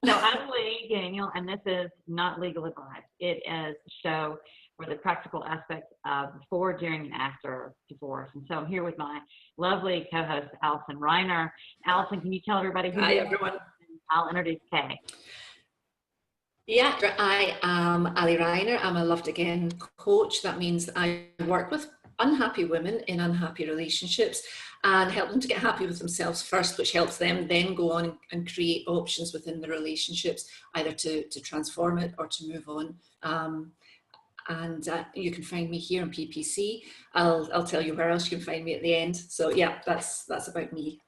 So I'm Leigh Daniel, and this is not legal advice. It is a show for the practical aspects of before, during, and after divorce. And so I'm here with my lovely co-host, Allison Reiner. Allison, can you tell everybody who you are? Hi, everyone. I'll introduce Kay. Yeah, I am Reiner. I'm a Loved Again coach. That means that I work with unhappy women in unhappy relationships and help them to get happy with themselves first, which helps them then go on and create options within the relationships, either to transform it or to move on. You can find me here on PPC. I'll tell you where else you can find me at the end. So yeah, that's about me.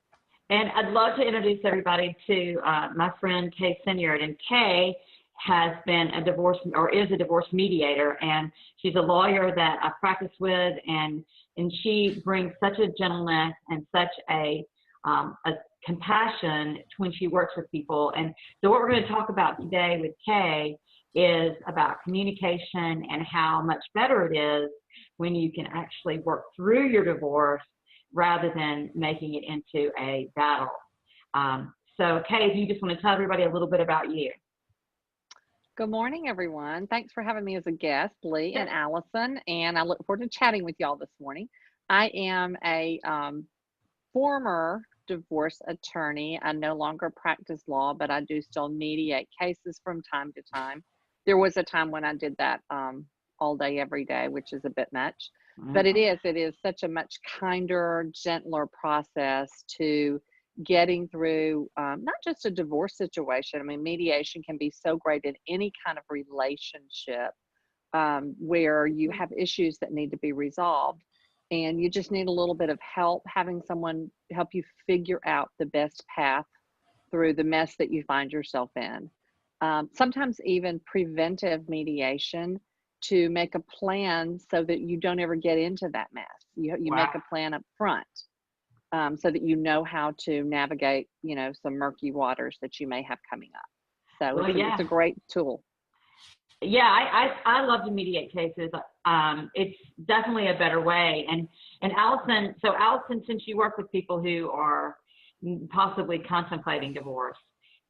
And I'd love to introduce everybody to my friend Kay Siniard. And Kay has been a divorce, or is a divorce mediator, and she's a lawyer that I practice with, and she brings such a gentleness and such a compassion when she works with people. And so what we're going to talk about today with Kay is about communication and how much better it is when you can actually work through your divorce rather than making it into a battle. So Kay, if you just want to tell everybody a little bit about you. Good morning, everyone. Thanks for having me as a guest, Leigh and Allison, and I look forward to chatting with y'all this morning. I am a former divorce attorney. I no longer practice law, but I do still mediate cases from time to time. There was a time when I did that all day, every day, which is a bit much, but it is such a much kinder, gentler process to getting through not just a divorce situation. I mean, mediation can be so great in any kind of relationship where you have issues that need to be resolved, and you just need a little bit of help, having someone help you figure out the best path through the mess that you find yourself in. Sometimes even preventive mediation to make a plan so that you don't ever get into that mess. You make a plan up front. So that you know how to navigate, some murky waters that you may have coming up. So it's a great tool. Yeah, I love to mediate cases. It's definitely a better way. And Allison, since you work with people who are possibly contemplating divorce,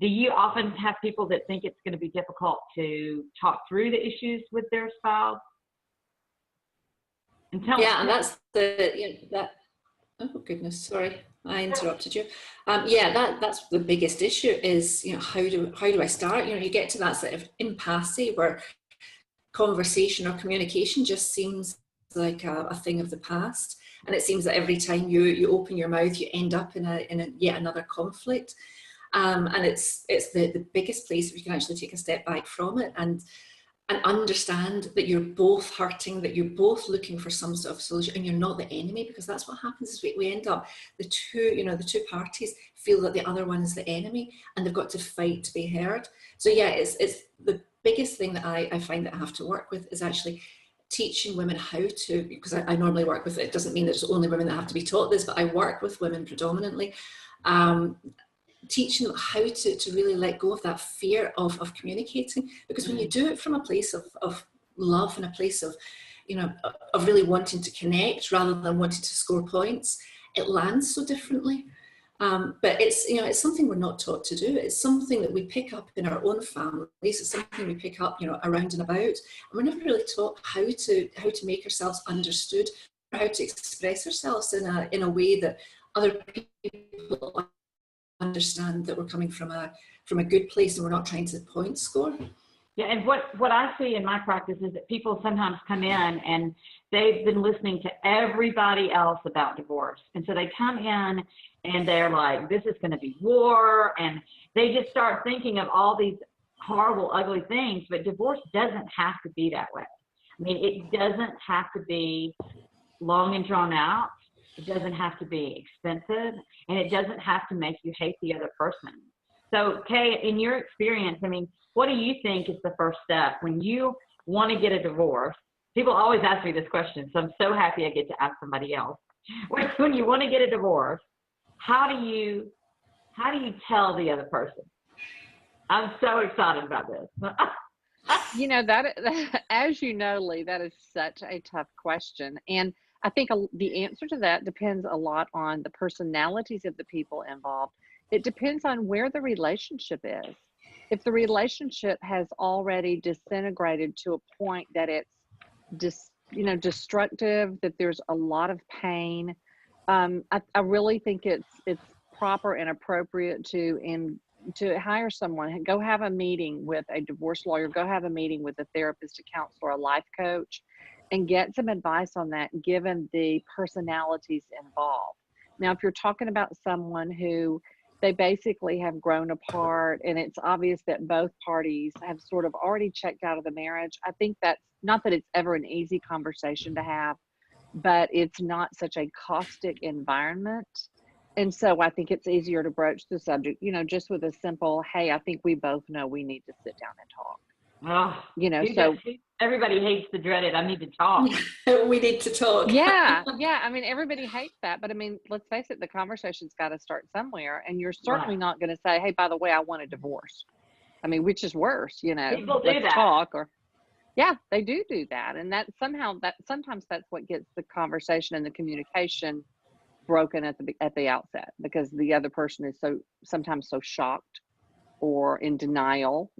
do you often have people that think it's going to be difficult to talk through the issues with their spouse? And that's oh goodness, sorry, I interrupted you. That's the biggest issue is, how do I start? You get to that sort of impasse where conversation or communication just seems like a thing of the past, and it seems that every time you open your mouth, you end up in a yet another conflict. And it's the biggest place where you can actually take a step back from it and understand that you're both hurting, that you're both looking for some sort of solution, and you're not the enemy, because that's what happens is we end up, the two parties feel that the other one is the enemy and they've got to fight to be heard. So yeah, it's the biggest thing that I find that I have to work with is actually teaching women how to, because I normally work with, it doesn't mean that it's only women that have to be taught this, but I work with women predominantly, teaching them how to really let go of that fear of communicating, because when you do it from a place of love and a place of of really wanting to connect rather than wanting to score points, it lands so differently. But it's something we're not taught to do. It's something that we pick up in our own families. It's something we pick up around and about, and we're never really taught how to make ourselves understood, or how to express ourselves in a way that other people understand that we're coming from a good place and we're not trying to point score. Yeah, and what I see in my practice is that people sometimes come in and they've been listening to everybody else about divorce, and so they come in and they're like, this is going to be war, and they just start thinking of all these horrible, ugly things. But divorce doesn't have to be that way. I mean, it doesn't have to be long and drawn out. It doesn't have to be expensive, and it doesn't have to make you hate the other person. So, Kay, in your experience, I mean, what do you think is the first step when you want to get a divorce? People always ask me this question, so I'm so happy I get to ask somebody else. When you want to get a divorce, how do you tell the other person? I'm so excited about this. That as you know, Leigh, that is such a tough question. And I think the answer to that depends a lot on the personalities of the people involved. It depends on where the relationship is. if the relationship has already disintegrated to a point that it's destructive, that there's a lot of pain, I really think it's proper and appropriate to hire someone, go have a meeting with a divorce lawyer, go have a meeting with a therapist, a counselor, a life coach, and get some advice on that, given the personalities involved. Now, if you're talking about someone who they basically have grown apart and it's obvious that both parties have sort of already checked out of the marriage, I think that's not that it's ever an easy conversation to have, but it's not such a caustic environment. And so I think it's easier to broach the subject, just with a simple, hey, I think we both know we need to sit down and talk. So everybody hates the dreaded, I need to talk. We need to talk. Yeah. I mean, everybody hates that, but I mean, let's face it, the conversation's got to start somewhere, and you're certainly not going to say, hey, by the way, I want a divorce. I mean, which is worse, People do let's that. talk, or yeah, they do that. And that sometimes that's what gets the conversation and the communication broken at the outset, because the other person is sometimes so shocked or in denial,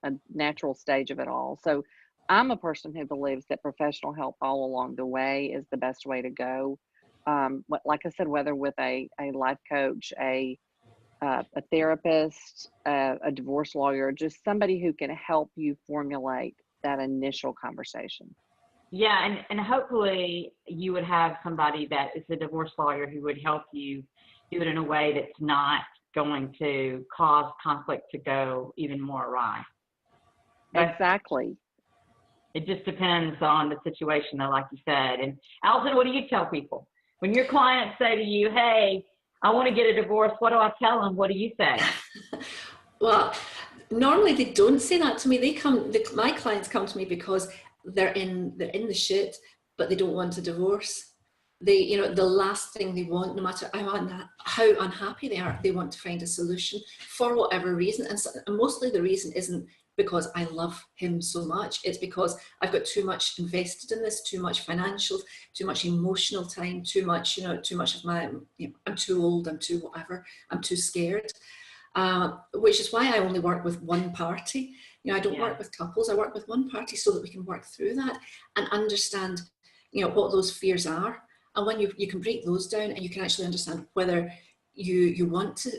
a natural stage of it all. So I'm a person who believes that professional help all along the way is the best way to go. Like I said, whether with a life coach, a therapist, a divorce lawyer, just somebody who can help you formulate that initial conversation. Yeah, and hopefully you would have somebody that is a divorce lawyer who would help you do it in a way that's not going to cause conflict to go even more awry. Exactly. It just depends on the situation, though, like you said. And Allison, what do you tell people? When your clients say to you, hey, I want to get a divorce, what do I tell them? What do you say? Well, normally they don't say that to me. My clients come to me because they're in the shit, but they don't want a divorce. The last thing they want, no matter how unhappy they are, they want to find a solution for whatever reason. And mostly the reason isn't because I love him so much. It's because I've got too much invested in this, too much financial, too much emotional time, too much of my, I'm too old, I'm too whatever, I'm too scared. Which is why I only work with one party. I don't work with couples, I work with one party so that we can work through that and understand, what those fears are. And when you can break those down and you can actually understand whether you want to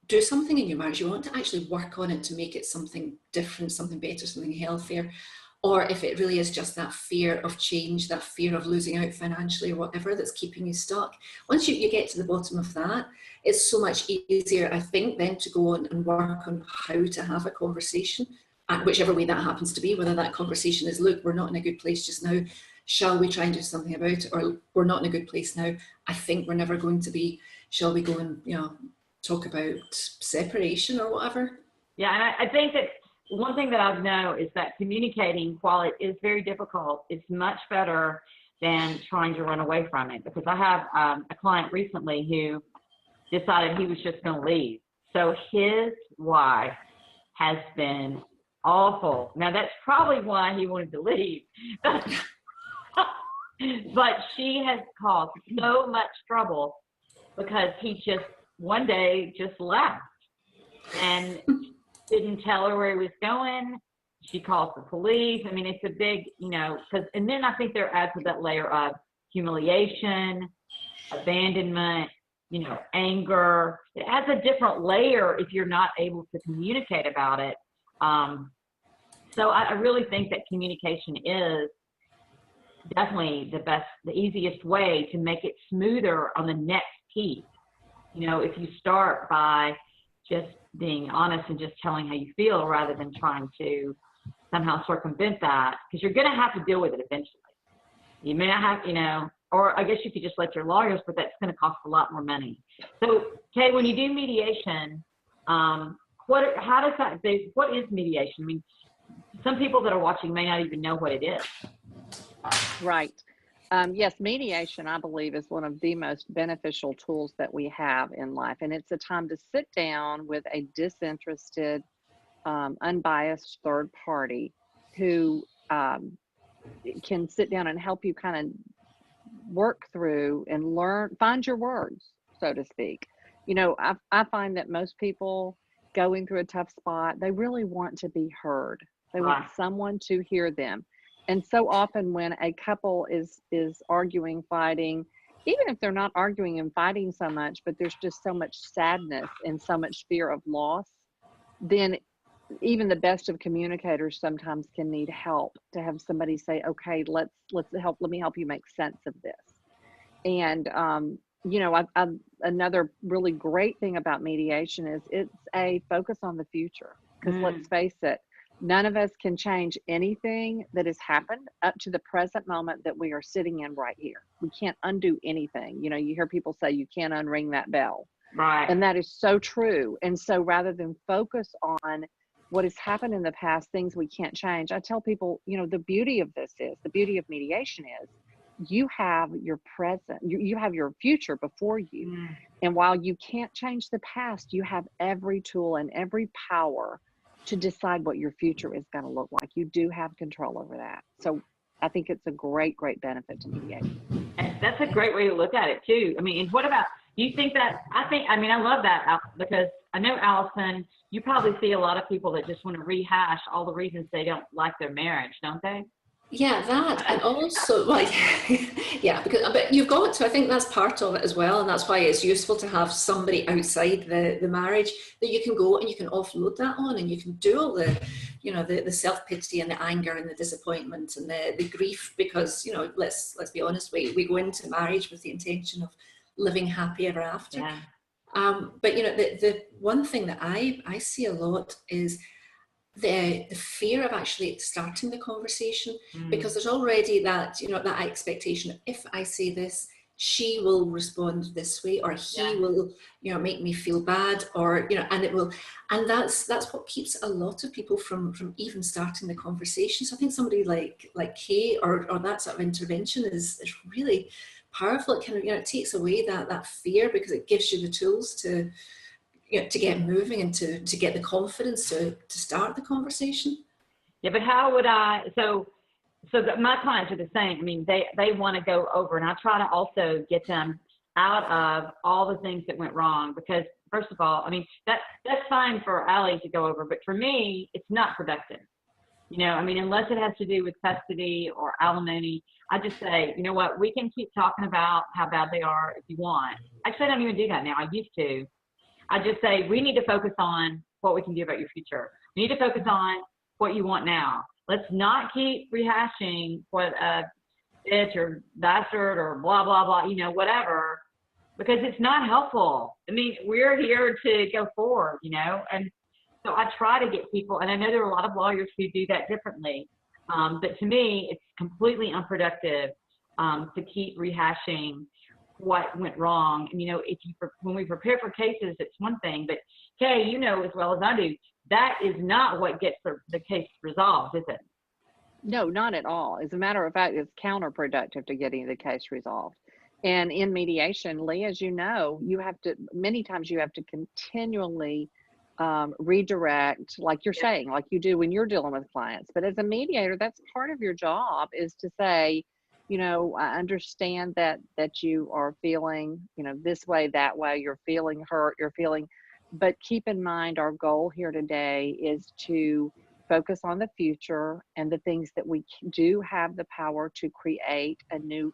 do something in your marriage, you want to actually work on it to make it something different, something better, something healthier, or if it really is just that fear of change, that fear of losing out financially or whatever that's keeping you stuck. Once you get to the bottom of that, it's so much easier, I think, then to go on and work on how to have a conversation, whichever way that happens to be, whether that conversation is, look, we're not in a good place just now, shall we try and do something about it? Or we're not in a good place now, I think we're never going to be, shall we go and talk about separation or whatever? Yeah, and I think that one thing that I've known is that communicating, while it is very difficult, it's much better than trying to run away from it. Because I have a client recently who decided he was just going to leave. So his wife has been awful. Now that's probably why he wanted to leave. But she has caused so much trouble because he just one day just left and didn't tell her where he was going. She calls the police. I mean, it's a big, and then I think there adds to that layer of humiliation, abandonment, anger. It adds a different layer if you're not able to communicate about it. So I really think that communication is definitely the easiest way to make it smoother on the next piece. If you start by just being honest and just telling how you feel rather than trying to somehow circumvent that, because you're going to have to deal with it eventually. You may not have, or I guess you could just let your lawyers, but that's going to cost a lot more money. So, Kay, when you do mediation, what is mediation? I mean, some people that are watching may not even know what it is. Right. Yes, mediation, I believe, is one of the most beneficial tools that we have in life. And it's a time to sit down with a disinterested, unbiased third party who can sit down and help you kind of work through and find your words, so to speak. I find that most people going through a tough spot, they really want to be heard. They want someone to hear them. And so often when a couple is arguing, fighting, even if they're not arguing and fighting so much, but there's just so much sadness and so much fear of loss, then even the best of communicators sometimes can need help to have somebody say, okay, let me help you make sense of this. And another really great thing about mediation is it's a focus on the future, because let's face it, none of us can change anything that has happened up to the present moment that we are sitting in right here. We can't undo anything. You hear people say you can't unring that bell. Right. And that is so true. And so rather than focus on what has happened in the past, things we can't change, I tell people, the beauty of mediation is you have your present, you have your future before you. And while you can't change the past, you have every tool and every power to decide what your future is going to look like. You do have control over that. So I think it's a great, great benefit to mediation. That's a great way to look at it too. I mean, and what about, do you think that, I love that, because I know, Allison, you probably see a lot of people that just want to rehash all the reasons they don't like their marriage, don't they? Yeah, that, and also, but you've got to, I think that's part of it as well, and that's why it's useful to have somebody outside the marriage that you can go and you can offload that on, and you can do all the self-pity and the anger and the disappointment and the grief, because, let's be honest, we go into marriage with the intention of living happy ever after. Yeah. But the one thing that I see a lot is the fear of actually starting the conversation, because there's already that that expectation of, if I say this, she will respond this way, or he will make me feel bad, or and it will, and that's what keeps a lot of people from even starting the conversation. So I think somebody like Kay or that sort of intervention is really powerful. It kind of it takes away that fear, because it gives you the tools to to get moving and to get the confidence to start the conversation. Yeah, but how would so my clients are the same. I mean, they want to go over, and I try to also get them out of all the things that went wrong, because first of all, I mean, that's fine for Allie to go over, but for me, it's not productive. Unless it has to do with custody or alimony, I just say, you know what, we can keep talking about how bad they are if you want. Actually, I don't even do that now. I used to. I just say, we need to focus on what we can do about your future. We need to focus on what you want now. Let's not keep rehashing what a bitch or bastard or blah, blah, blah, whatever, because it's not helpful. I mean, we're here to go forward, and so I try to get people, and I know there are a lot of lawyers who do that differently, but to me, it's completely unproductive to keep rehashing what went wrong. And when we prepare for cases, it's one thing, but Kay, as well as I do, that is not what gets the case resolved, is it? No, not at all. As a matter of fact, it's counterproductive to getting the case resolved. And in mediation, Leigh, as you know, many times you have to continually redirect, like you're saying, like you do when you're dealing with clients. But as a mediator, that's part of your job, is to say, I understand that you are feeling, this way, that way, you're feeling hurt, but keep in mind, our goal here today is to focus on the future and the things that we do have the power to create a new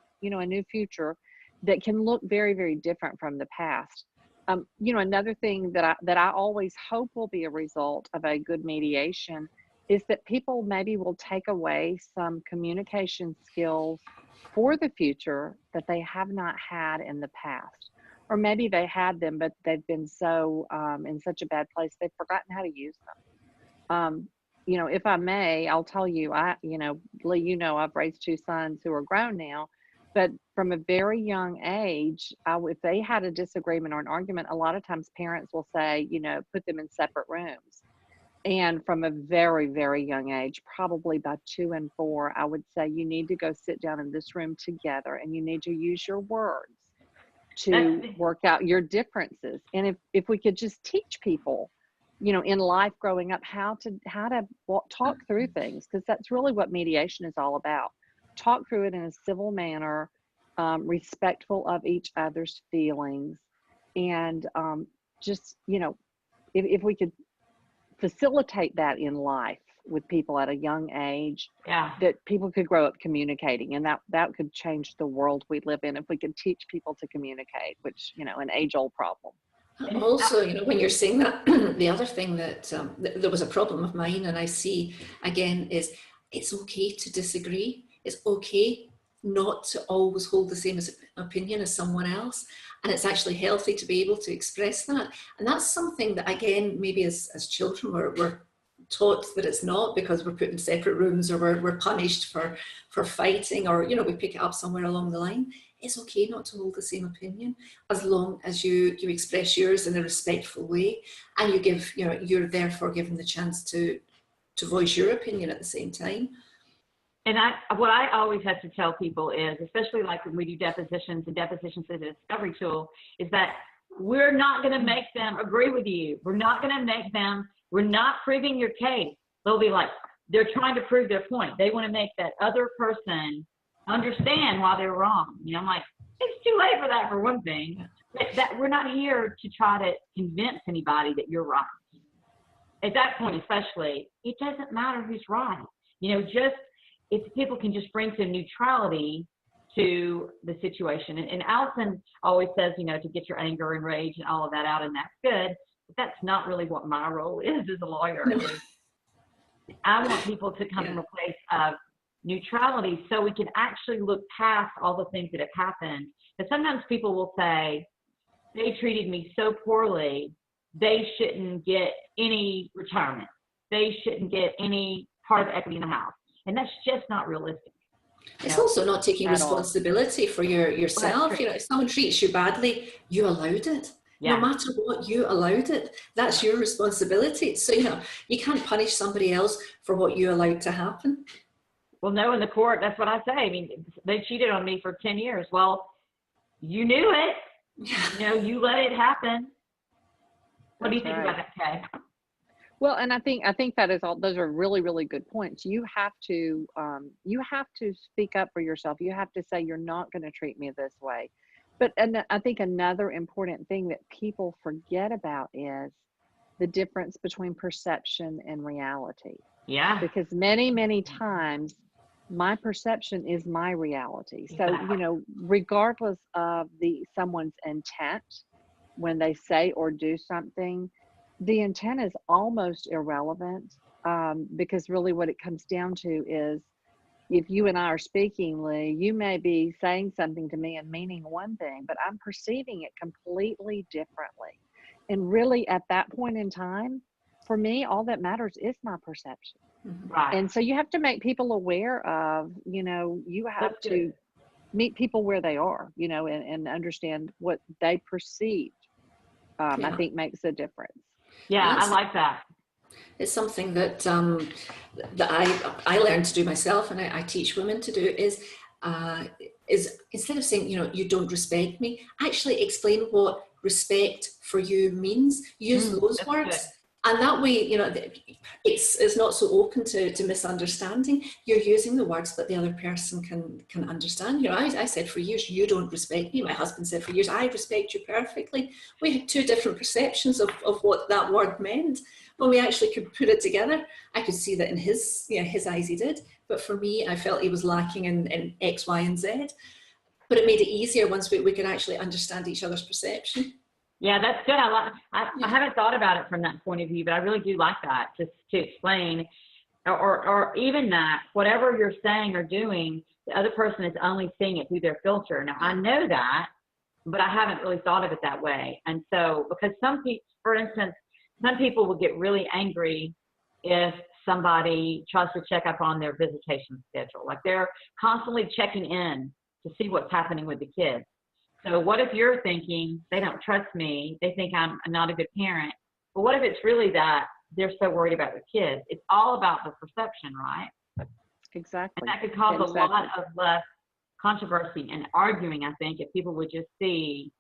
future that can look very, very different from the past. Another thing that I always hope will be a result of a good mediation is that people maybe will take away some communication skills for the future that they have not had in the past, or maybe they had them, but they've been so in such a bad place they've forgotten how to use them. If I may, I'll tell you, Leigh, I've raised 2 sons who are grown now, but from a very young age, if they had a disagreement or an argument, a lot of times parents will say, put them in separate rooms. And from a very, very young age, probably by 2 and 4, I would say you need to go sit down in this room together, and you need to use your words to work out your differences. And if we could just teach people, in life growing up, how to talk through things, because that's really what mediation is all about. Talk through it in a civil manner, respectful of each other's feelings, and just, if we could facilitate that in life with people at a young age, Yeah. that people could grow up communicating, and that could change the world we live in if we could teach people to communicate, which, an age-old problem. Also, when you're saying that, the other thing that there was a problem of mine, and I see again, is it's okay to disagree. It's okay not to always hold the same opinion as someone else. And it's actually healthy to be able to express that. And that's something that, again, maybe as children, we're taught that it's not, because we're put in separate rooms, or we're punished for fighting, or, we pick it up somewhere along the line. It's okay not to hold the same opinion, as long as you express yours in a respectful way, and you give, you're therefore given the chance to voice your opinion at the same time. And what I always have to tell people is, especially like when we do depositions, and depositions is a discovery tool, is that we're not going to make them agree with you. We're not proving your case. They'll be like, they're trying to prove their point. They want to make that other person understand why they're wrong. I'm like, it's too late for that, for one thing. That we're not here to try to convince anybody that you're right. At that point, especially, it doesn't matter who's right. Just if people can just bring some neutrality to the situation. And Allison always says, to get your anger and rage and all of that out, and that's good. But that's not really what my role is as a lawyer. I want people to come from a place of neutrality, so we can actually look past all the things that have happened. But sometimes people will say, they treated me so poorly, they shouldn't get any retirement. They shouldn't get any part of the equity in the house. And that's just not realistic. It's also not taking responsibility for yourself. If someone treats you badly, you allowed it. Yeah. No matter what, you allowed it. That's your responsibility. So, you can't punish somebody else for what you allowed to happen. Well, no, in the court, that's what I say. I mean, they cheated on me for 10 years. Well, you knew it. You let it happen. What do you think about that, Kay? Well, and I think that is all. Those are really, really good points. You have to speak up for yourself. You have to say, you're not going to treat me this way. But I think another important thing that people forget about is the difference between perception and reality. Yeah. Because many, many times my perception is my reality. So, regardless of someone's intent when they say or do something, the intent is almost irrelevant, because really what it comes down to is, if you and I are speaking, Leigh, you may be saying something to me and meaning one thing, but I'm perceiving it completely differently. And really at that point in time, for me, all that matters is my perception. Right. And so you have to make people aware of, you have to meet people where they are, and understand what they perceive, I think makes a difference. Yeah, I like that. It's something that I learned to do myself, and I teach women to do, is instead of saying, you don't respect me, actually explain what respect for you means. Use those words. Good. And that way, it's not so open to misunderstanding. You're using the words that the other person can understand. I said for years, you don't respect me. My husband said for years, I respect you perfectly. We had two different perceptions of what that word meant. When we actually could put it together, I could see that in his eyes he did. But for me, I felt he was lacking in X, Y, and Z. But it made it easier once we could actually understand each other's perception. Yeah, that's good. I haven't thought about it from that point of view, but I really do like that, just to explain, or even that whatever you're saying or doing, the other person is only seeing it through their filter. Now, I know that, but I haven't really thought of it that way. And so, because some people, for instance, some people will get really angry if somebody tries to check up on their visitation schedule. Like they're constantly checking in to see what's happening with the kids. So what if you're thinking, they don't trust me, they think I'm not a good parent? But what if it's really that they're so worried about the kids? It's all about the perception, right? Exactly. And that could cause a lot of less controversy and arguing, I think, if people would just see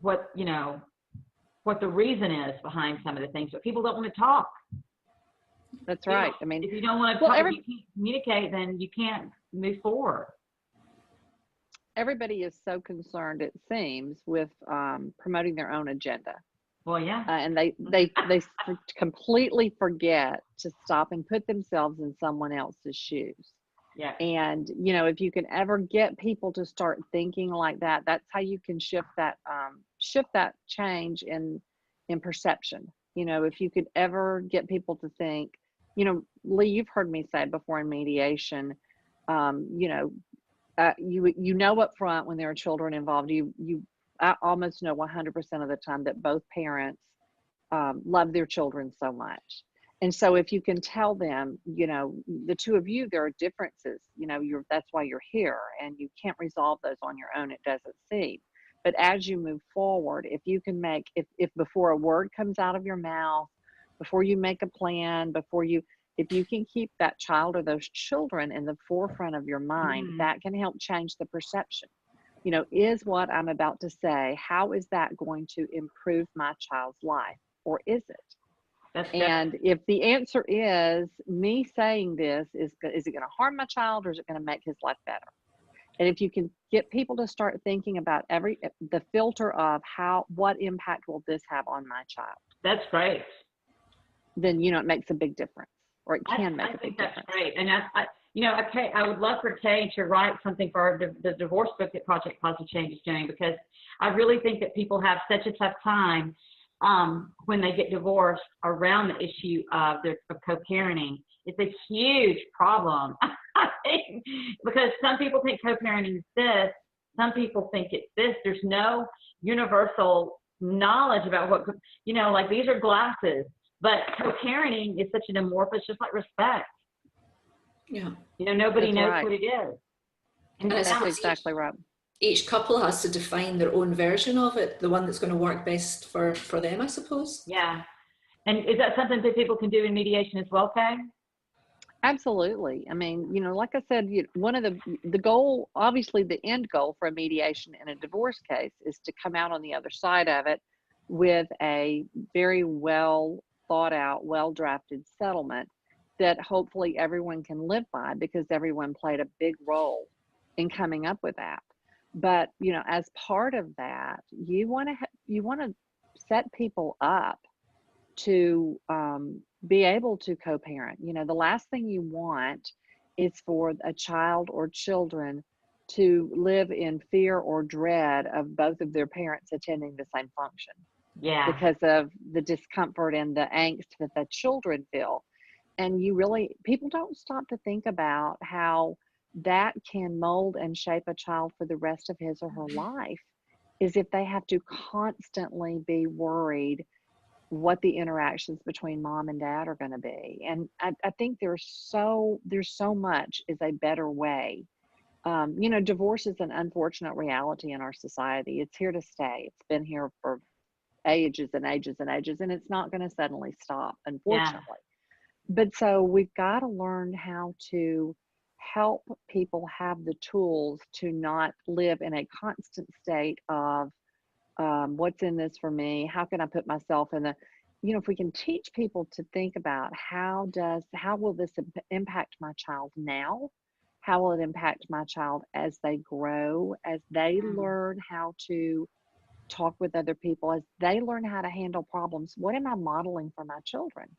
what the reason is behind some of the things. But people don't want to talk. That's right. I mean, if you don't want to talk, you can't communicate, then you can't move forward. Everybody is so concerned, it seems, with promoting their own agenda. Well, yeah. And completely forget to stop and put themselves in someone else's shoes. Yeah. And, you know, if you can ever get people to start thinking like that, that's how you can shift that change in perception. You know, if you could ever get people to think, you know, Leigh, you've heard me say before in mediation, you know, you know up front when there are children involved, I almost know 100% of the time that both parents love their children so much. And so if you can tell them, you know, the two of you, there are differences, you know, that's why you're here, and you can't resolve those on your own, it doesn't seem. But as you move forward, if you can if before a word comes out of your mouth, before you make a plan, if you can keep that child or those children in the forefront of your mind, that can help change the perception. You know, is what I'm about to say, how is that going to improve my child's life, or is it? And if the answer is, me saying this, is it going to harm my child, or is it going to make his life better? And if you can get people to start thinking about the filter of what impact will this have on my child? That's great. Then, you know, it makes a big difference, or it can make a big difference. That's great. And you know, I would love for Kay to write something for the divorce book that Project Positive Change is doing, because I really think that people have such a tough time when they get divorced around the issue of co-parenting. It's a huge problem. Because some people think co-parenting is this, some people think it's this. There's no universal knowledge about what, you know, like these are glasses, but co-parenting is such an amorphous, just like respect. Yeah. You know, nobody knows right. what it is. And that's exactly right. Each couple has to define their own version of it, the one that's going to work best for them, I suppose. Yeah. And is that something that people can do in mediation as well, Kay? Absolutely. I mean, you know, like I said, one of the goal, obviously the end goal for a mediation in a divorce case is to come out on the other side of it with a very well thought out, well drafted settlement that hopefully everyone can live by, because everyone played a big role in coming up with that. But, you know, as part of that, you want to set people up to be able to co-parent. You know, the last thing you want is for a child or children to live in fear or dread of both of their parents attending the same function. Yeah. Because of the discomfort and the angst that the children feel. And people don't stop to think about how that can mold and shape a child for the rest of his or her life, is if they have to constantly be worried what the interactions between mom and dad are going to be. And I think there's so much is a better way. You know, divorce is an unfortunate reality in our society. It's here to stay. It's been here for ages and ages and ages, and it's not going to suddenly stop, unfortunately. Yeah. But so we've got to learn how to help people have the tools to not live in a constant state of what's in this for me? How can I put myself in you know, if we can teach people to think about how will this impact my child now? How will it impact my child as they grow, as they learn how to talk with other people, as they learn how to handle problems? What am I modeling for my children?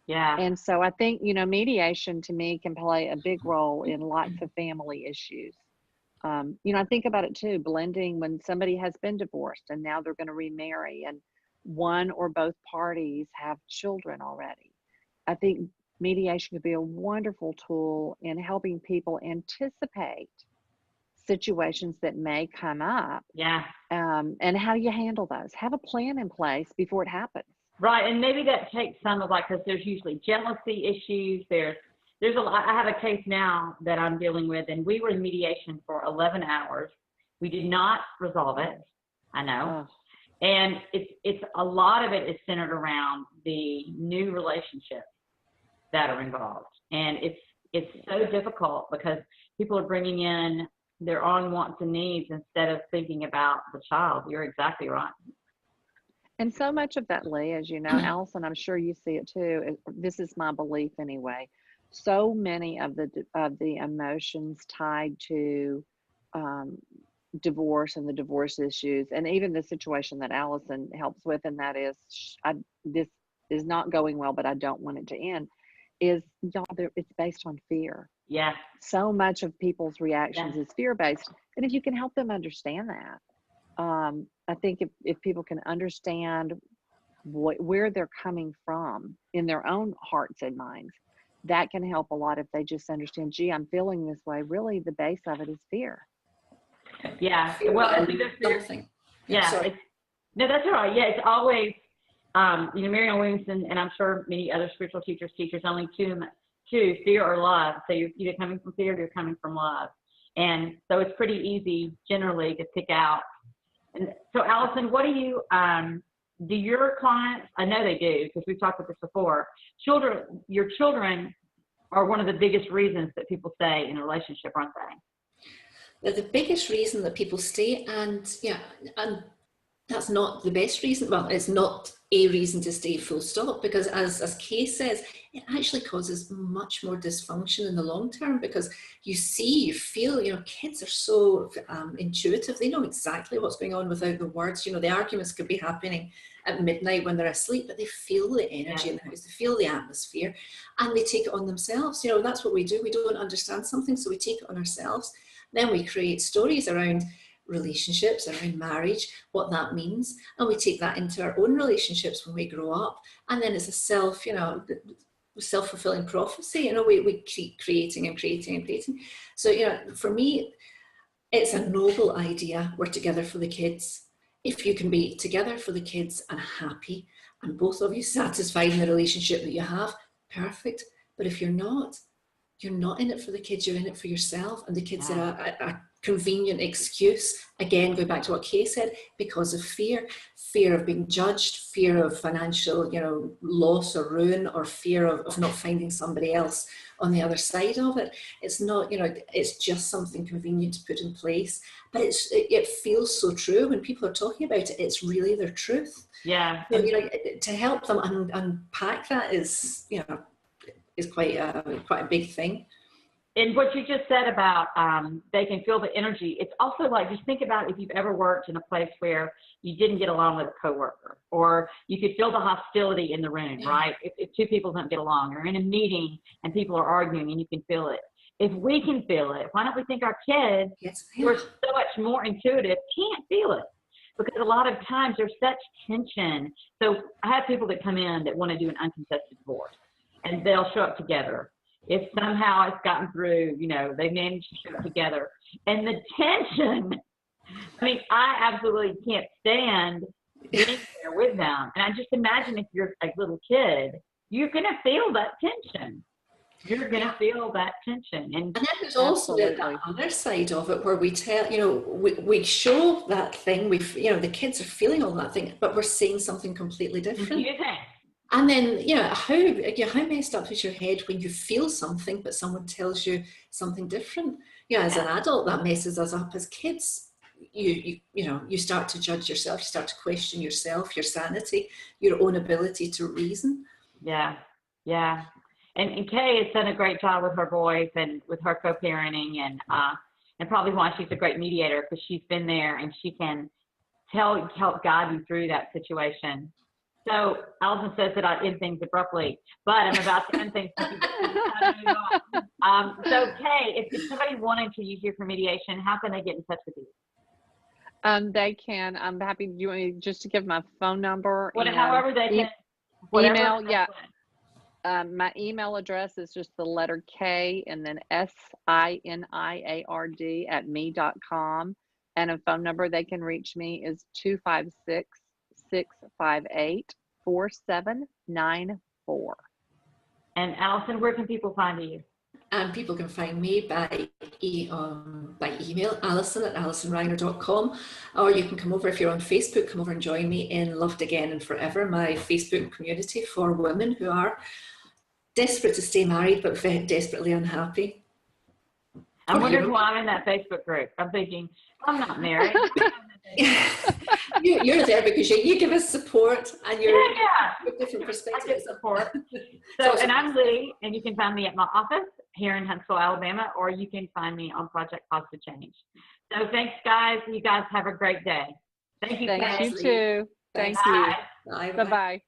Yeah. And so I think, you know, mediation to me can play a big role in lots of family issues. You know, I think about it too, blending when somebody has been divorced and now they're going to remarry, and one or both parties have children already. I think mediation could be a wonderful tool in helping people anticipate situations that may come up. Yeah. And how you handle those. Have a plan in place before it happens. Right. And maybe that takes some of, like, because there's usually jealousy issues. There's a lot. I have a case now that I'm dealing with, and we were in mediation for 11 hours. We did not resolve it. I know. Oh. And it's a lot of it is centered around the new relationships that are involved. And it's so difficult because people are bringing in their own wants and needs instead of thinking about the child. You're exactly right. And so much of that, Leigh, as you know, Allison, I'm sure you see it too. This is my belief anyway. So many of the emotions tied to divorce and the divorce issues, and even the situation that Allison helps with, and that is, this is not going well, but I don't want it to end, is, y'all, it's based on fear. Yeah. So much of people's reactions is fear-based. And if you can help them understand that, I think if people can understand where they're coming from in their own hearts and minds, that can help a lot. If they just understand, gee, I'm feeling this way, really the base of it is fear. Yeah. Well, something. Yeah. No, that's all right. Yeah, it's always, Marianne Williamson, and I'm sure many other spiritual teachers only two, fear or love. So you're either coming from fear or you're coming from love. And so it's pretty easy generally to pick out. And so, Allison, what do you, do your clients, I know they do because we've talked about this before, your children are one of the biggest reasons that people stay in a relationship, aren't they? They're the biggest reason that people stay, and that's not the best reason. Well, it's not a reason to stay, full stop, because as Kay says, it actually causes much more dysfunction in the long term, because you feel, kids are so intuitive. They know exactly what's going on without the words. The arguments could be happening at midnight when they're asleep, but they feel the energy in the house, they feel the atmosphere, and they take it on themselves. That's what we do. We don't understand something, so we take it on ourselves. Then we create stories around relationships, around marriage, what that means, and we take that into our own relationships when we grow up, and then it's a self-fulfilling prophecy. We keep creating and creating and creating. So for me, it's a noble idea. We're together for the kids. If you can be together for the kids and happy, and both of you satisfied in the relationship that you have, perfect. But if you're not in it for the kids, you're in it for yourself, and the kids are a convenient excuse. Again, go back to what Kay said, because of fear of being judged, fear of financial, loss or ruin, or fear of not finding somebody else on the other side of it. It's not, it's just something convenient to put in place, but it feels so true when people are talking about it. It's really their truth. Yeah. So, to help them unpack that is quite a big thing. And what you just said about they can feel the energy, it's also like, just think about if you've ever worked in a place where you didn't get along with a coworker, or you could feel the hostility in the room, right? If two people don't get along, or in a meeting and people are arguing and you can feel it. If we can feel it, why don't we think our kids, who are so much more intuitive, can't feel it? Because a lot of times there's such tension. So I have people that come in that want to do an uncontested divorce, and they'll show up together. If somehow it's gotten through, they managed to show up together. And the tension, I absolutely can't stand being there with them. And I just imagine if you're a little kid, you're going to feel that tension. You're going to feel that tension. And then there's also the other side of it, where we tell, we show that thing, the kids are feeling all that thing, but we're saying something completely different. And then, how messed up is your head when you feel something, but someone tells you something different? As an adult, that messes us up. As kids, you start to judge yourself, you start to question yourself, your sanity, your own ability to reason. Yeah. And Kay has done a great job with her boys and with her co-parenting, and probably why she's a great mediator, because she's been there and she can help guide you through that situation. So Allison says that I end things abruptly, but I'm about to end things. So Kay, if somebody wanted to use you for mediation, how can they get in touch with you? They can. I'm happy. Do you want me just to give my phone number? However they can. Email, yeah. My email address is just the letter K and then SINIARD @me.com. And a phone number they can reach me is 256-658-4794. And Allison, where can people find you? People can find me by email, Allison@AllisonReiner.com, or you can come over, if you're on Facebook, come over and join me in Loved Again and Forever, my Facebook community for women who are desperate to stay married but very desperately unhappy. I'm wondering why I'm in that Facebook group. I'm thinking, I'm not married. You're there because you give us support, and you're with different perspectives. I get support. And I'm Leigh, and you can find me at my office here in Huntsville, Alabama, or you can find me on Project Positive Change. So thanks, guys. You guys have a great day. Thank you. Thanks, Kay. you too. Thank Thanks, you. Bye. Bye. Bye-bye.